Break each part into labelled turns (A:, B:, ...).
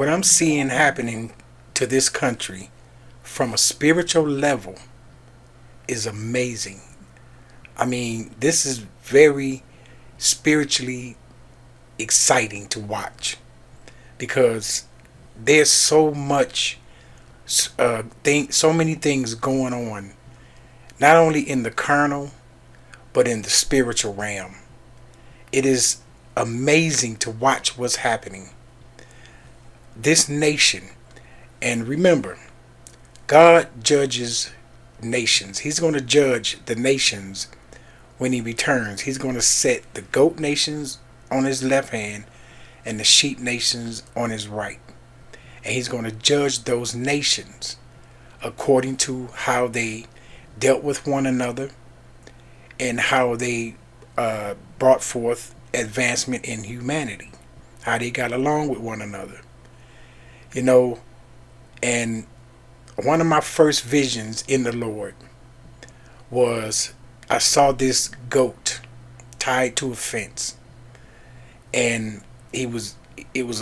A: what I'm seeing happening to this country from a spiritual level is amazing. I mean, this is very spiritually exciting to watch because there's so much so many things going on, not only in the carnal but in the spiritual realm. It is amazing to watch what's happening. This nation, and remember, God judges nations. He's going to judge the nations when he returns. He's going to set the goat nations on his left hand and the sheep nations on his right. And he's going to judge those nations according to how they dealt with one another and how they brought forth advancement in humanity, how they got along with one another. You know, and one of my first visions in the Lord was I saw this goat tied to a fence, and it was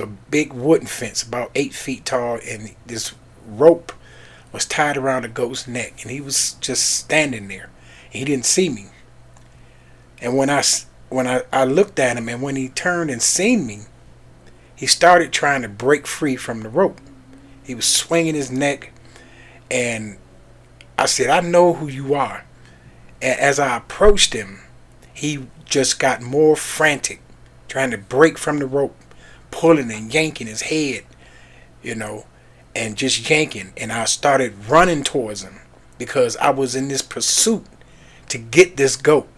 A: a big wooden fence about 8 feet tall, and this rope was tied around the goat's neck, and he was just standing there. He didn't see me, and when I looked at him, and when he turned and seen me, he started trying to break free from the rope. He was swinging his neck, and I said, "I know who you are." And as I approached him, he just got more frantic, trying to break from the rope, pulling and yanking his head, you know, and just yanking. And I started running towards him because I was in this pursuit to get this goat.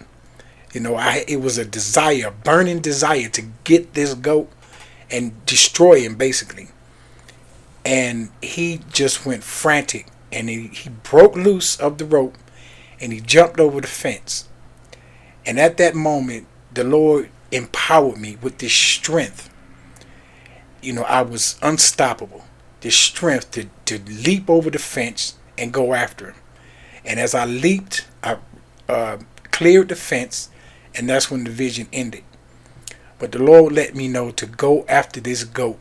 A: You know, it was a desire, a burning desire to get this goat and destroy him, basically. And he just went frantic, and he broke loose of the rope, and he jumped over the fence. And at that moment, the Lord empowered me with this strength. You know, I was unstoppable. This strength to leap over the fence and go after him. And as I leaped, I cleared the fence, and that's when the vision ended. But the Lord let me know to go after this goat.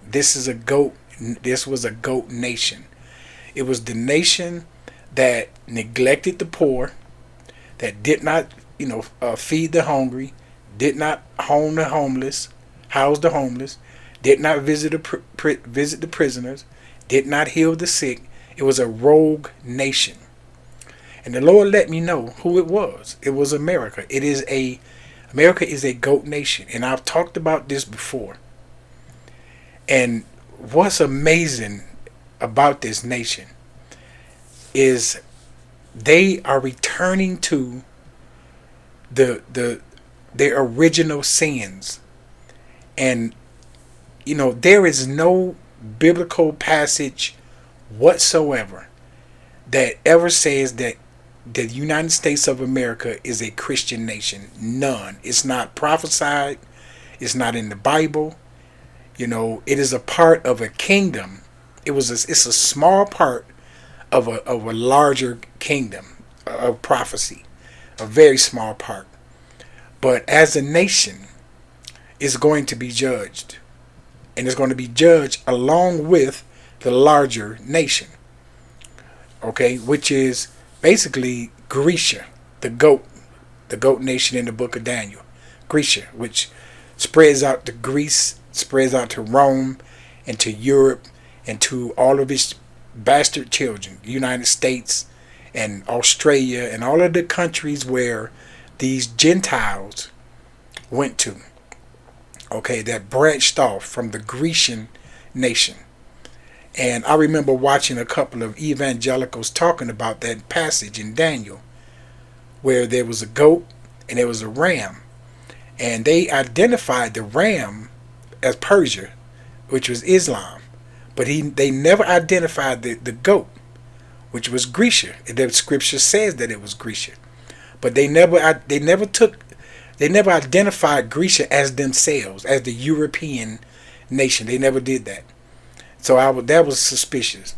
A: This was a goat nation. It was the nation that neglected the poor, that did not, feed the hungry, did not house the homeless, did not visit the prisoners, did not heal the sick. It was a rogue nation. And the Lord let me know who it was. It was America. America is a goat nation. And I've talked about this before. And what's amazing about this nation is they are returning to their original sins. And there is no biblical passage whatsoever that ever says that the United States of America is a Christian nation. None. It's not prophesied. It's not in the Bible. It is a part of a kingdom. It's a small part of a larger kingdom of prophecy, a very small part. But as a nation, it's going to be judged, and it's going to be judged along with the larger nation. Okay, which is basically Grecia, the goat nation in the book of Daniel. Grecia, which spreads out to Greece, spreads out to Rome, and to Europe, and to all of its bastard children, the United States and Australia, and all of the countries where these Gentiles went to. Okay, that branched off from the Grecian nation. And I remember watching a couple of evangelicals talking about that passage in Daniel where there was a goat and there was a ram. And they identified the ram as Persia, which was Islam. But they never identified the goat, which was Grecia. The scripture says that it was Grecia. But they never identified Grecia as themselves, as the European nation. They never did that. So that was suspicious.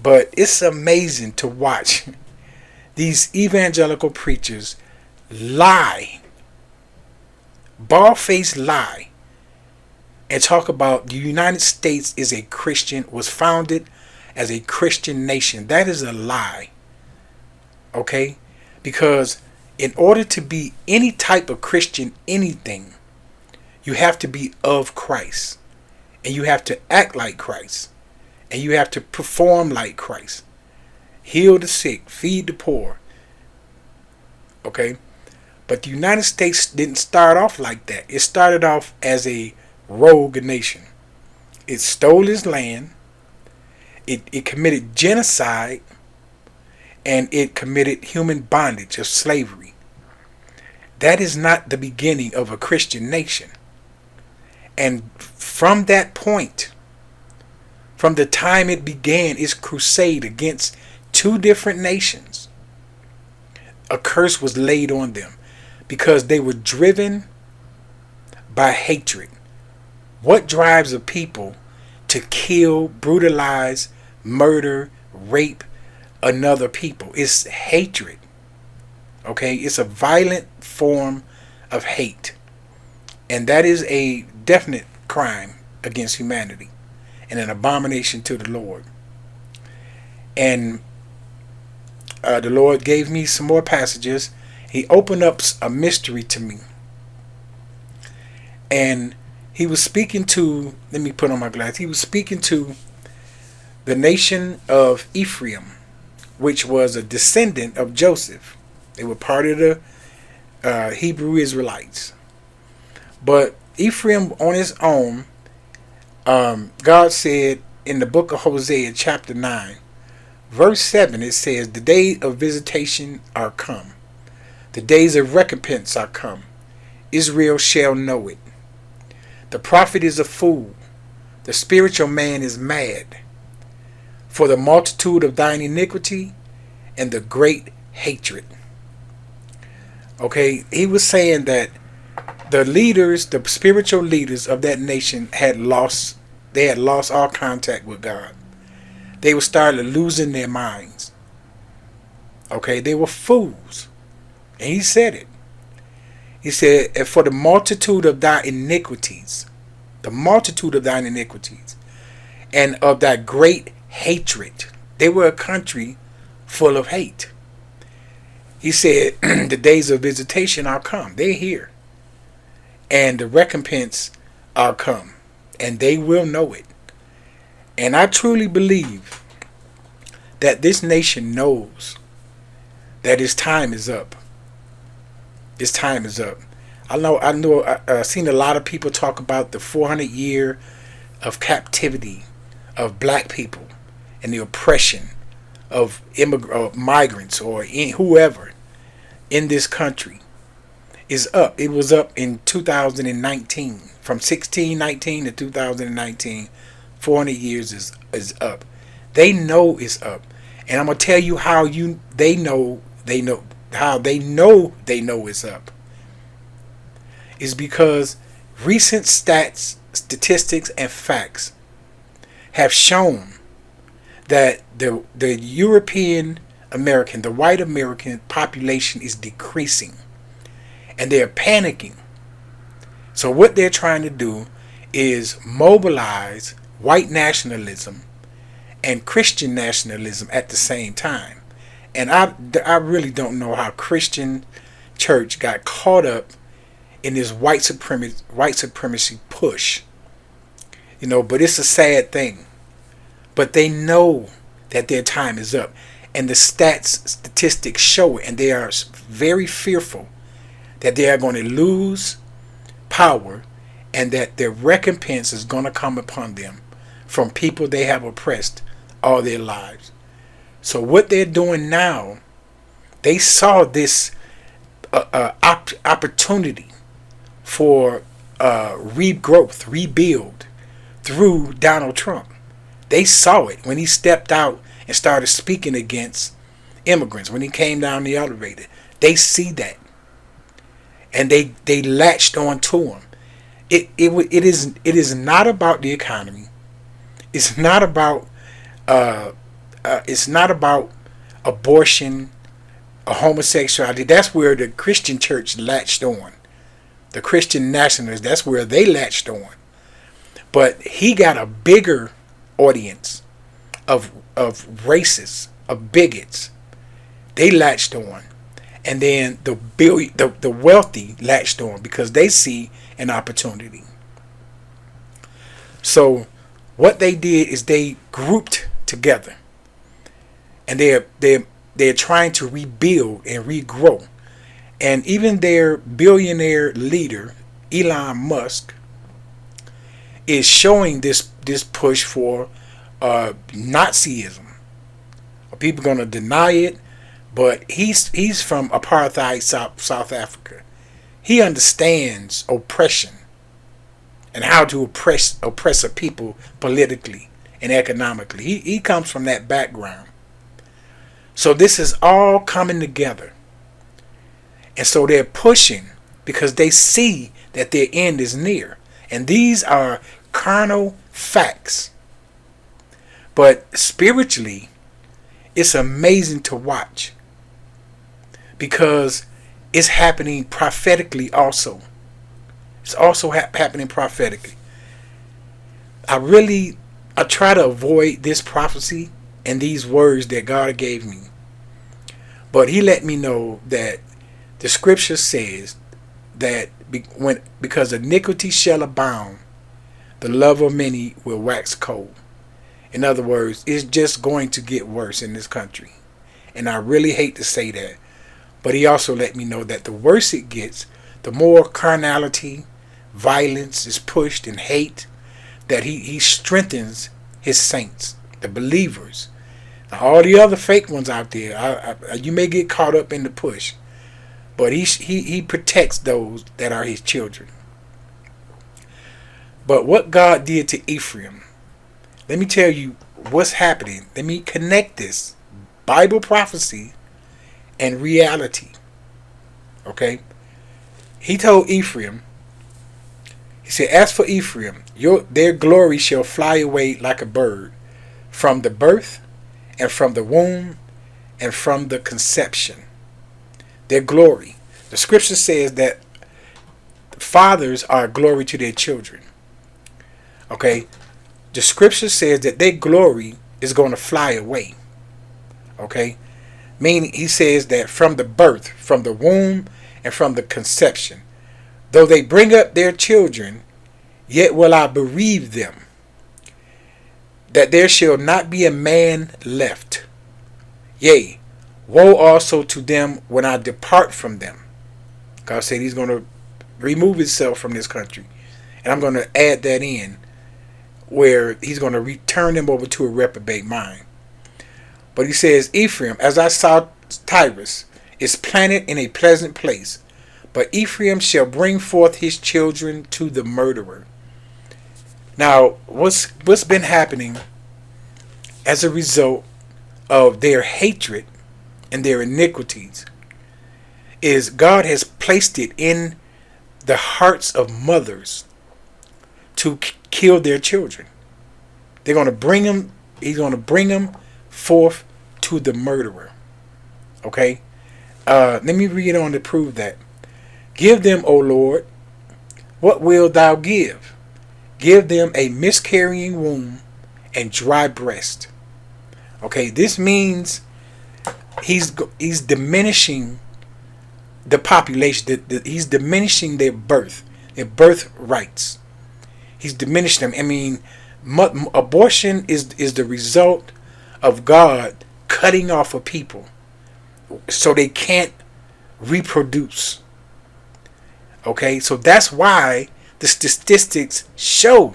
A: But it's amazing to watch these evangelical preachers lie, bald-faced lie, and talk about the United States is a Christian, was founded as a Christian nation. That is a lie. Okay? Because in order to be any type of Christian anything, you have to be of Christ. And you have to act like Christ. And you have to perform like Christ. Heal the sick, feed the poor. Okay? But the United States didn't start off like that. It started off as a rogue nation. It stole his land. It committed genocide. And it committed human bondage of slavery. That is not the beginning of a Christian nation. And from that point, from the time it began its crusade against two different nations, a curse was laid on them because they were driven by hatred. What drives a people to kill, brutalize, murder, rape another people? It's hatred. Okay? It's a violent form of hate. And that is a definite crime against humanity and an abomination to the Lord. And the Lord gave me some more passages. He opened up a mystery to me. And he was speaking to, let me put on my glass. He was speaking to the nation of Ephraim, which was a descendant of Joseph. They were part of the Hebrew Israelites. But Ephraim on his own, God said in the book of Hosea chapter 9, verse 7, it says, the day of visitation are come. The days of recompense are come. Israel shall know it. The prophet is a fool. The spiritual man is mad. For the multitude of thine iniquity and the great hatred. Okay, he was saying that the leaders, the spiritual leaders of that nation had lost all contact with God. They were starting losing their minds. Okay, they were fools. And he said it. He said, and for the multitude of thy iniquities, and of thy great hatred. They were a country full of hate. He said, the days of visitation are come. They're here. And the recompense are come. And they will know it. And I truly believe that this nation knows that its time is up. Its time is up. I've seen a lot of people talk about the 400 year of captivity of black people and the oppression of migrants or whoever in this country is up. It was up in 2019. From 1619 to 2019, 400 years is up. They know it's up. And I'm going to tell you how they know it's up. Is because recent statistics and facts have shown that the European American, the white American population is decreasing. And they're panicking. So what they're trying to do is mobilize white nationalism and Christian nationalism at the same time. And I really don't know how Christian church got caught up in this white supremacy push. But it's a sad thing. But they know that their time is up. And the statistics show it. And they are very fearful that they are going to lose power and that their recompense is going to come upon them from people they have oppressed all their lives. So what they're doing now, they saw this opportunity for regrowth, rebuild through Donald Trump. They saw it when he stepped out and started speaking against immigrants, when he came down the elevator. They see that. And they latched on to him. It is not about the economy. It's not about abortion or homosexuality. That's where the Christian church latched on. The Christian nationalists, that's where they latched on. But he got a bigger audience of racists, of bigots. They latched on. And then the wealthy latched on because they see an opportunity. So what they did is they grouped together, and they're trying to rebuild and regrow. And even their billionaire leader, Elon Musk, is showing this push for Nazism. People are gonna deny it, but he's from apartheid South Africa. He understands oppression and how to oppress a people politically and economically. He comes from that background. So this is all coming together. And so they're pushing because they see that their end is near. And these are carnal facts. But spiritually, it's amazing to watch because it's happening prophetically also. It's also happening prophetically. I try to avoid this prophecy and these words that God gave me. But he let me know that the scripture says that because iniquity shall abound, the love of many will wax cold. In other words, it's just going to get worse in this country. And I really hate to say that. But he also let me know that the worse it gets, the more carnality, violence is pushed, and hate, that he strengthens his saints, the believers. Now, all the other fake ones out there, you may get caught up in the push. But he protects those that are his children. But what God did to Ephraim, let me tell you what's happening. Let me connect this Bible prophecy and reality. Okay? He told Ephraim, he said, as for Ephraim, their glory shall fly away like a bird from the birth and from the womb and from the conception. Their glory. The scripture says that fathers are a glory to their children. Okay? The scripture says that their glory is going to fly away. Okay? Meaning, he says that from the birth, from the womb, and from the conception, though they bring up their children, yet will I bereave them, that there shall not be a man left. Yea, woe also to them when I depart from them. God said he's going to remove himself from this country. And I'm going to add that in, where he's going to return them over to a reprobate mind. But he says, Ephraim, as I saw Tyrus, is planted in a pleasant place, but Ephraim shall bring forth his children to the murderer. Now, what's been happening as a result of their hatred and their iniquities is God has placed it in the hearts of mothers to kill their children. They're going to bring them, he's going to bring them forth to the murderer. Okay? Let me read on to prove that. Give them, O Lord, what wilt thou give? Give them a miscarrying womb and dry breast. Okay, this means he's diminishing the population. He's diminishing their birth rights. He's diminishing them. I mean, abortion is the result of God cutting off a people so they can't reproduce. Okay, so that's why the statistics show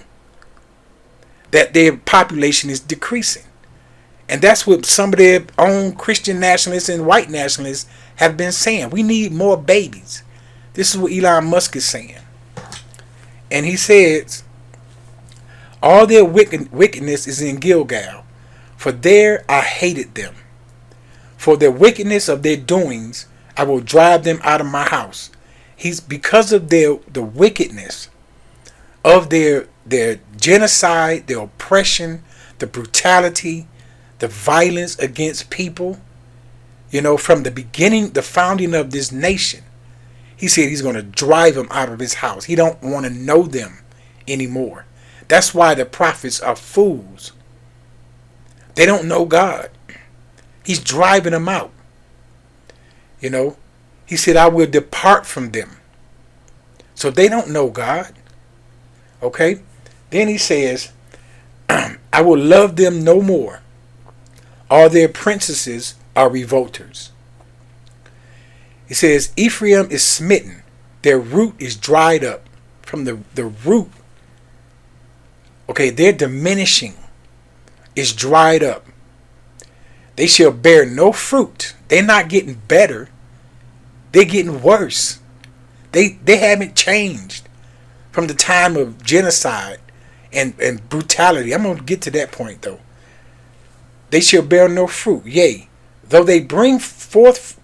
A: that their population is decreasing. And that's what some of their own Christian nationalists and white nationalists have been saying. We need more babies. This is what Elon Musk is saying. And he says, all their wickedness is in Gilgal, for there I hated them. For the wickedness of their doings, I will drive them out of my house. He's because of the wickedness of their genocide, their oppression, the brutality, the violence against people. You know, from the beginning, the founding of this nation, he said he's going to drive them out of his house. He don't want to know them anymore. That's why the prophets are fools. They don't know God. He's driving them out. You know, he said, I will depart from them. So they don't know God. Okay? Then he says, I will love them no more. All their princesses are revolters. He says, Ephraim is smitten. Their root is dried up. From the root. Okay, they're diminishing. It's dried up. They shall bear no fruit. They're not getting better. They're getting worse. They haven't changed from the time of genocide and brutality. I'm going to get to that point though. They shall bear no fruit. Yea, though they bring forth,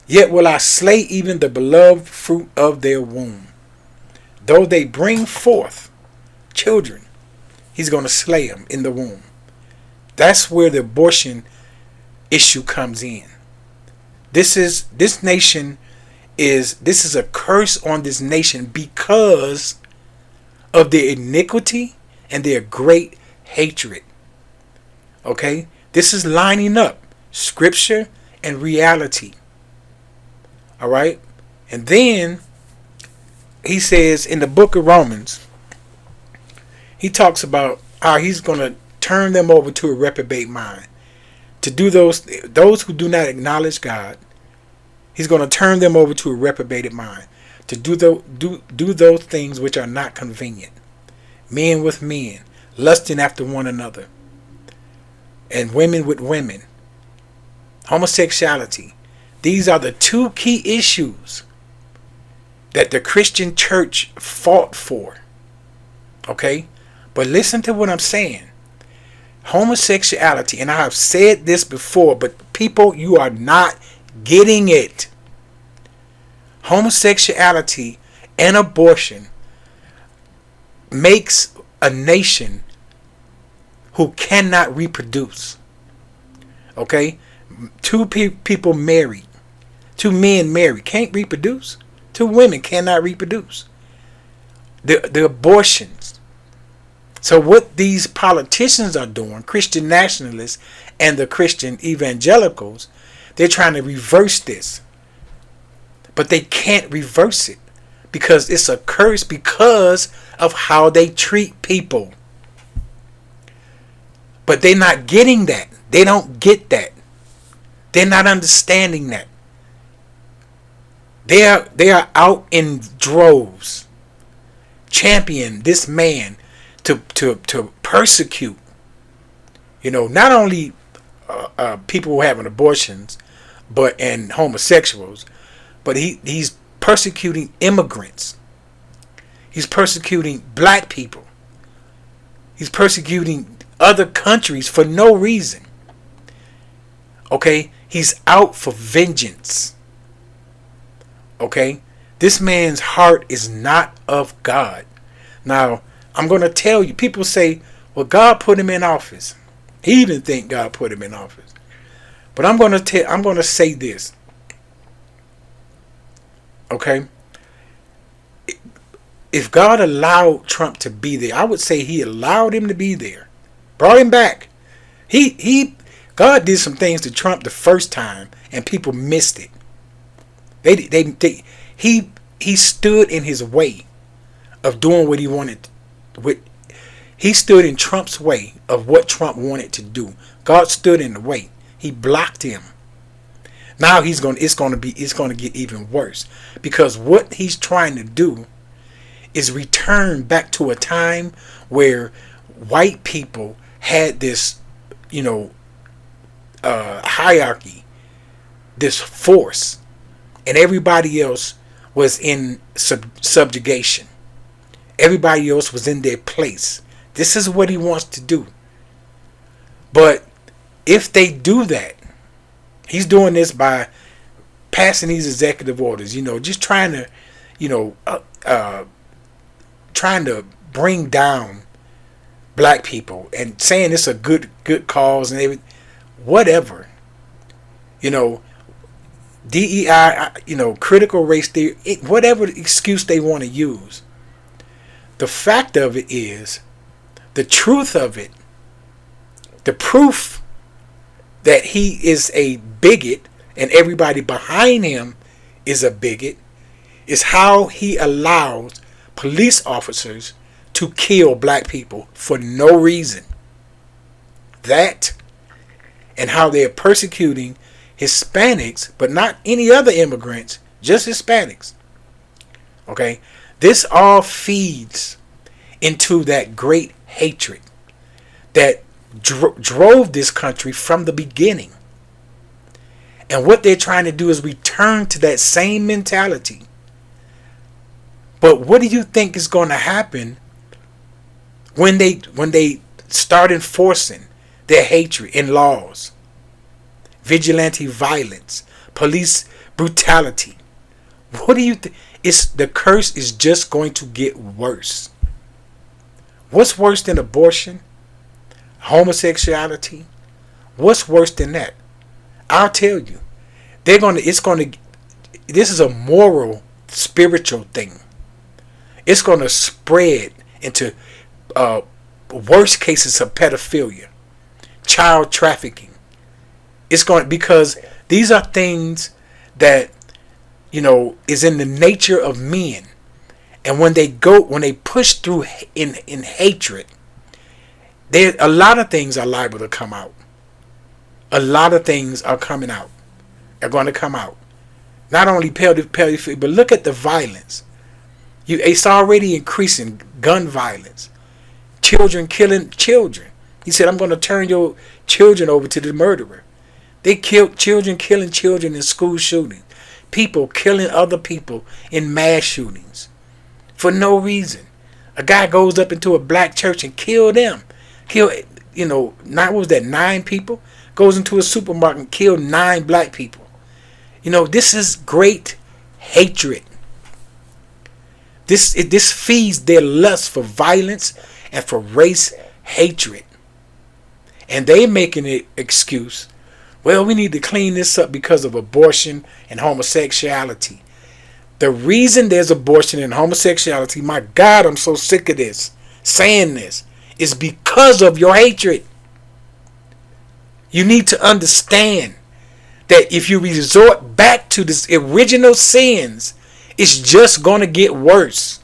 A: yet will I slay even the beloved fruit of their womb. Though they bring forth children, he's going to slay them in the womb. That's where the abortion issue comes in. This is a curse on this nation because of their iniquity and their great hatred. Okay? This is lining up scripture and reality. All right? And then he says in the book of Romans, he talks about how he's going to turn them over to a reprobate mind. To do those who do not acknowledge God, he's going to turn them over to a reprobated mind. To do those things which are not convenient. Men with men, lusting after one another. And women with women. Homosexuality. These are the two key issues that the Christian church fought for. Okay? But listen to what I'm saying. Homosexuality, and I have said this before, but people, you are not getting it. Homosexuality and abortion makes a nation who cannot reproduce. Okay? Two people married. Two men married can't reproduce. Two women cannot reproduce. The abortions. So what these politicians are doing, Christian nationalists and the Christian evangelicals, they're trying to reverse this. But they can't reverse it because it's a curse because of how they treat people. But they're not getting that. They don't get that. They're not understanding that. They are out in droves, champion this man to persecute, not only people who are having abortions, and homosexuals, but he's persecuting immigrants. He's persecuting black people. He's persecuting other countries for no reason. Okay, he's out for vengeance. Okay, this man's heart is not of God. Now, I'm going to tell you, people say, well, God put him in office. He even think God put him in office. But I'm going to say this. Okay? If God allowed Trump to be there, I would say he allowed him to be there. Brought him back. God did some things to Trump the first time and people missed it. He stood in his way of doing what he wanted. He stood in Trump's way of what Trump wanted to do. God stood in the way. He blocked him. Now it's going to get even worse because what he's trying to do is return back to a time where white people had this, hierarchy, this force, and everybody else was in subjugation. Everybody else was in their place. This is what he wants to do. But if they do that, he's doing this by passing these executive orders, just trying to, trying to bring down black people and saying it's a good cause and everything. Whatever. DEI, critical race theory, whatever excuse they want to use. The fact of it is, the truth of it, the proof that he is a bigot and everybody behind him is a bigot is how he allows police officers to kill black people for no reason. That, and how they're persecuting Hispanics, but not any other immigrants, just Hispanics. Okay? This all feeds into that great hatred that drove this country from the beginning. And what they're trying to do is return to that same mentality. But what do you think is going to happen when they start enforcing their hatred in laws? Vigilante violence, police brutality. What do you think? The curse is just going to get worse. What's worse than abortion? Homosexuality? What's worse than that? I'll tell you. This is a moral, spiritual thing. It's going to spread into worse cases of pedophilia, child trafficking. It's going, because these are things that is in the nature of men, and when they push through in hatred, a lot of things are liable to come out. A lot of things are coming out. Are going to come out. Not only pedophilia, but look at the violence. It's already increasing. Gun violence, children killing children. He said, "I'm going to turn your children over to the murderer." They killed children, killing children in school shootings. People killing other people in mass shootings for no reason. A guy goes up into a black church and kill them. What was that, 9 people? Goes into a supermarket and kill 9 black people. This is great hatred. This feeds their lust for violence and for race hatred. And they making an excuse. Well, we need to clean this up because of abortion and homosexuality. The reason there's abortion and homosexuality, my God, I'm so sick of this, saying this, is because of your hatred. You need to understand that if you resort back to the original sins, it's just going to get worse.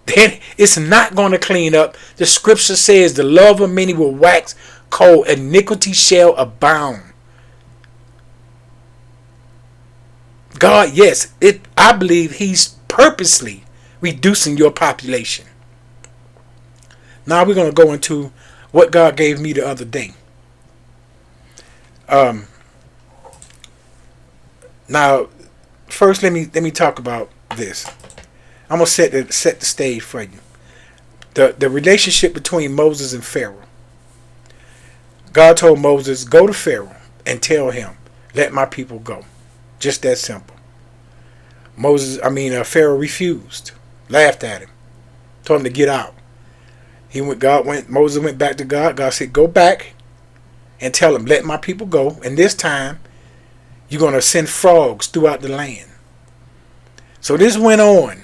A: Then it's not going to clean up. The scripture says the love of many will wax cold, iniquity shall abound. God, yes, I believe he's purposely reducing your population. Now we're going to go into what God gave me the other day. Now, first let me talk about this. I'm gonna set the stage for you. The relationship between Moses and Pharaoh. God told Moses, "Go to Pharaoh and tell him, let my people go." Just that simple. Pharaoh refused, laughed at him, told him to get out. Moses went back to God. God said, "Go back and tell him, let my people go. And this time, you're going to send frogs throughout the land." So this went on.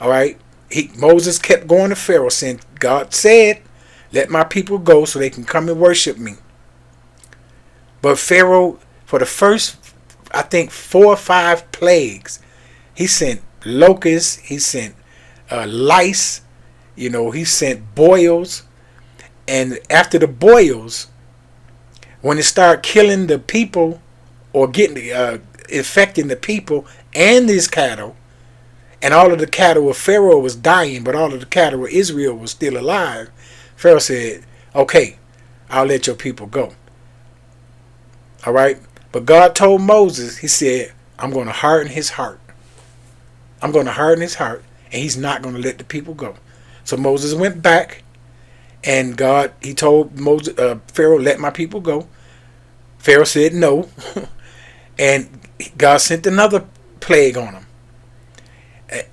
A: All right. Moses kept going to Pharaoh saying, "God said, let my people go so they can come and worship me." But Pharaoh, for the first, I think, 4 or 5 plagues, he sent locusts, he sent lice, he sent boils. And after the boils, when it started killing the people or getting infecting the people and his cattle, and all of the cattle of Pharaoh was dying, but all of the cattle of Israel was still alive, Pharaoh said, "Okay, I'll let your people go." All right. But God told Moses, he said, "I'm going to harden his heart. I'm going to harden his heart, and he's not going to let the people go." So Moses went back, and he told Pharaoh, "Let my people go." Pharaoh said no. And God sent another plague on him.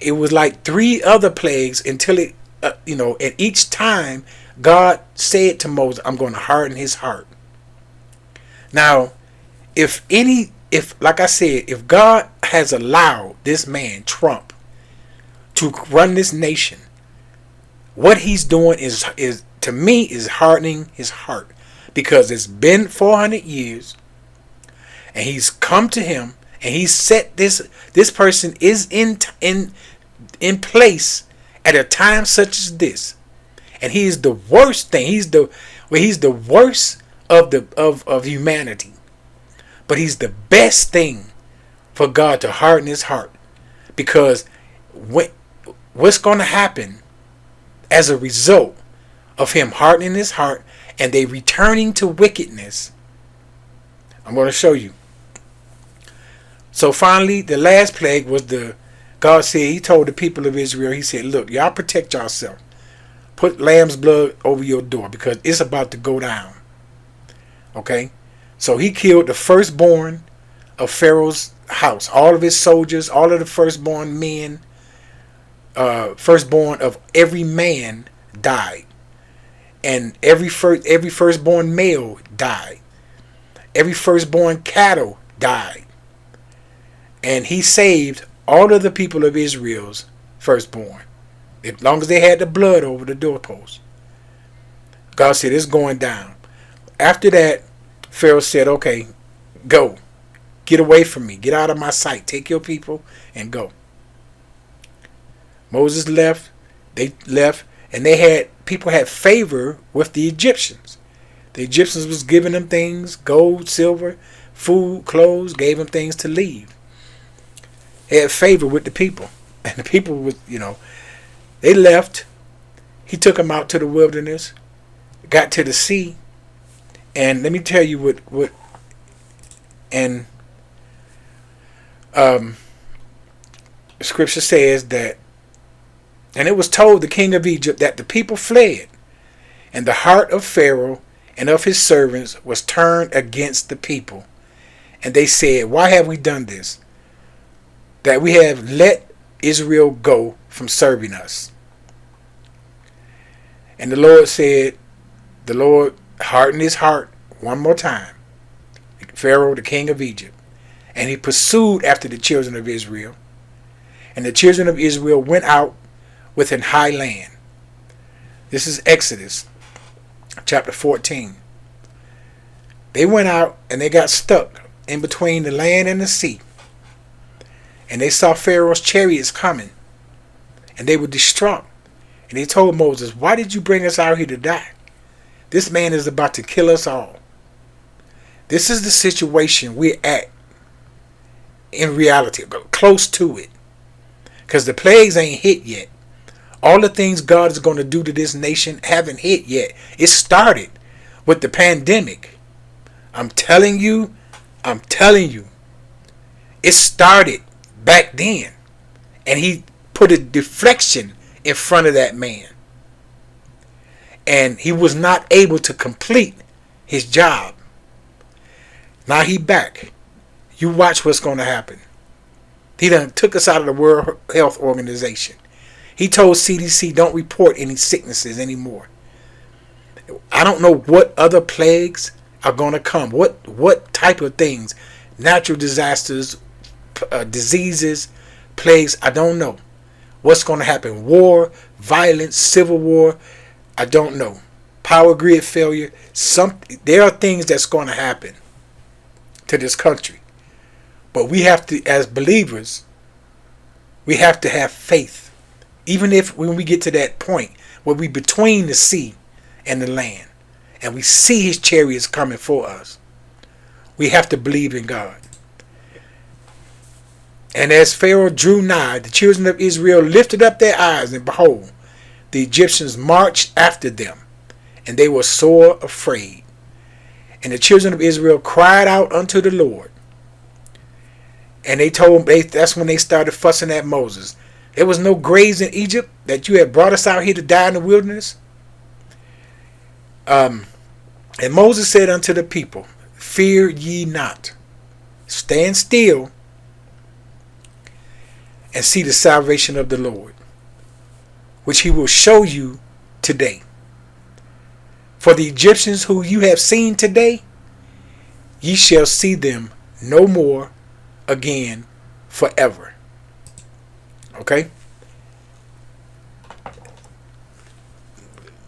A: It was like 3 other plagues until and each time God said to Moses, "I'm going to harden his heart." Now, if if, like I said, if God has allowed this man, Trump, to run this nation, what he's doing is to me is hardening his heart, because it's been 400 years and he's come to him and he's set this person is in place at a time such as this, and he is the worst thing. He's the worst of humanity, but he's the best thing for God to harden his heart, because what's going to happen as a result of him hardening his heart and they returning to wickedness, I'm going to show you. So finally, the last plague was God said, he told the people of Israel, he said, look, y'all protect yourself. Put lamb's blood over your door, because it's about to go down. Okay? So he killed the firstborn of Pharaoh's house, all of his soldiers, all of the firstborn men, firstborn of every man died. And every firstborn male died. Every firstborn cattle died. And he saved all of the people of Israel's firstborn, as long as they had the blood over the doorpost. God said, it's going down. After that, Pharaoh said, okay, go. Get away from me. Get out of my sight. Take your people and go. Moses left. They left. And people had favor with the Egyptians. The Egyptians was giving them things, gold, silver, food, clothes, gave them things to leave. They had favor with the people. And the people was, they left. He took them out to the wilderness, got to the sea. And let me tell you what Scripture says that, and it was told the king of Egypt that the people fled, and the heart of Pharaoh and of his servants was turned against the people. And they said, why have we done this? That we have let Israel go from serving us. And the Lord hardened his heart one more time. Pharaoh, the king of Egypt. And he pursued after the children of Israel. And the children of Israel went out within high land. This is Exodus chapter 14. They went out and they got stuck in between the land and the sea. And they saw Pharaoh's chariots coming. And they were distraught. And they told Moses, why did you bring us out here to die? This man is about to kill us all. This is the situation we're at in reality, close to it. Because the plagues ain't hit yet. All the things God is going to do to this nation haven't hit yet. It started with the pandemic. I'm telling you. It started back then. And he put a deflection in front of that man. And he was not able to complete his job. Now he back. You watch what's going to happen. He done took us out of the World Health Organization. He told CDC don't report any sicknesses anymore. I don't know what other plagues are going to come. What type of things, natural disasters, diseases, plagues, I don't know. What's going to happen? War, violence, civil war, I don't know. Power grid failure. There are things that's going to happen to this country. But we have to, as believers, we have to have faith. Even if when we get to that point where we between the sea and the land and we see his chariots coming for us, we have to believe in God. And as Pharaoh drew nigh, the children of Israel lifted up their eyes, and behold, the Egyptians marched after them, and they were sore afraid. And the children of Israel cried out unto the Lord. And that's when they started fussing at Moses. There was no graves in Egypt that you had brought us out here to die in the wilderness. And Moses said unto the people, fear ye not. Stand still and see the salvation of the Lord, which he will show you today. For the Egyptians who you have seen today, ye shall see them no more again forever. Okay?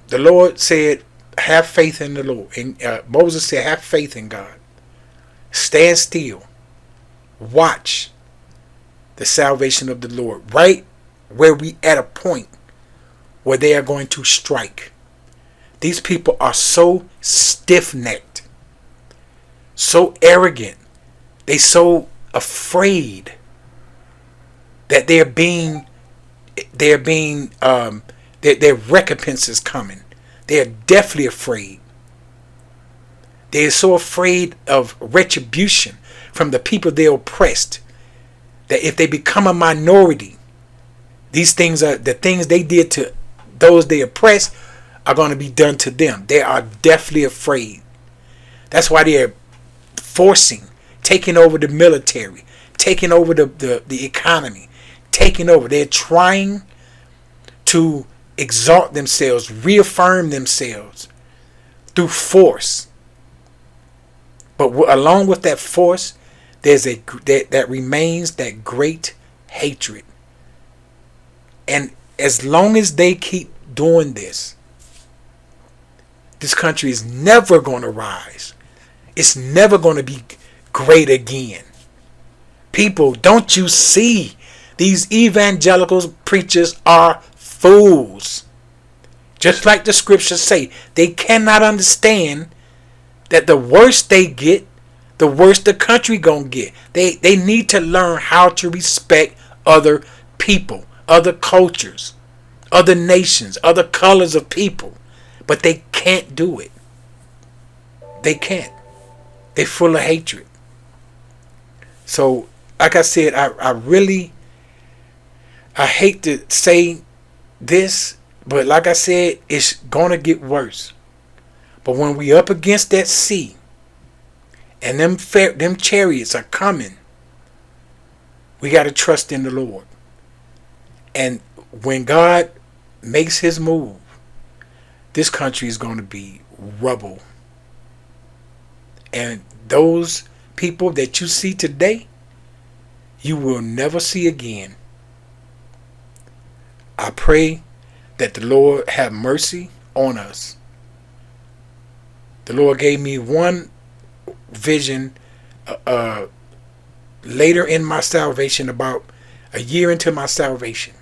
A: The Lord said, have faith in the Lord. And Moses said, have faith in God. Stand still. Watch the salvation of the Lord. Right where we at a point where they are going to strike. These people are so stiff-necked, so arrogant, they so afraid that their recompense is coming. They are definitely afraid. They are so afraid of retribution from the people they oppressed that if they become a minority, these things are the things they did to those they oppressed are going to be done to them. They are definitely afraid. That's why they're taking over the military, taking over the economy, taking over. They're trying to exalt themselves, reaffirm themselves through force. But along with that force, there's that remains that great hatred. And as long as they keep doing this country is never going to rise. It's never going to be great again. People, don't you see? These evangelicals preachers are fools. Just like the scriptures say, they cannot understand that the worse they get, the worse the country gonna get. They need to learn how to respect other people, other cultures, other nations, other colors of people. But they can't do it. They can't. They're full of hatred. So, like I said, I hate to say this, but like I said, it's going to get worse. But when we up against that sea, and them chariots are coming, we got to trust in the Lord. And when God makes his move, this country is going to be rubble. And those people that you see today, you will never see again. I pray that the Lord have mercy on us. The Lord gave me one vision later in my salvation, about a year into my salvation,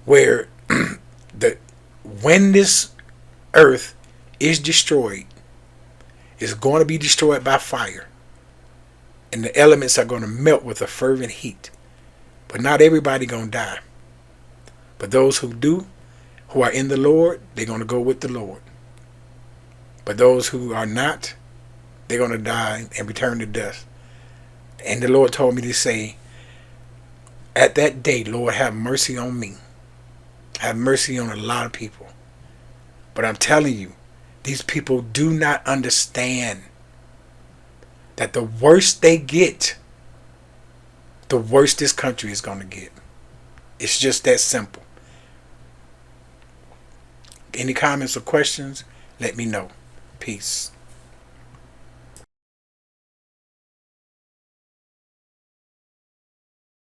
A: where when this earth is destroyed, it's going to be destroyed by fire, and the elements are going to melt with a fervent heat. But not everybody going to die. But those who do, who are in the Lord, they're going to go with the Lord. But those who are not, they're going to die and return to dust. And the Lord told me to say, at that day, Lord, have mercy on me. Have mercy on a lot of people. But I'm telling you, these people do not understand that the worse they get, the worse this country is going to get. It's just that simple. Any comments or questions, let me know. Peace.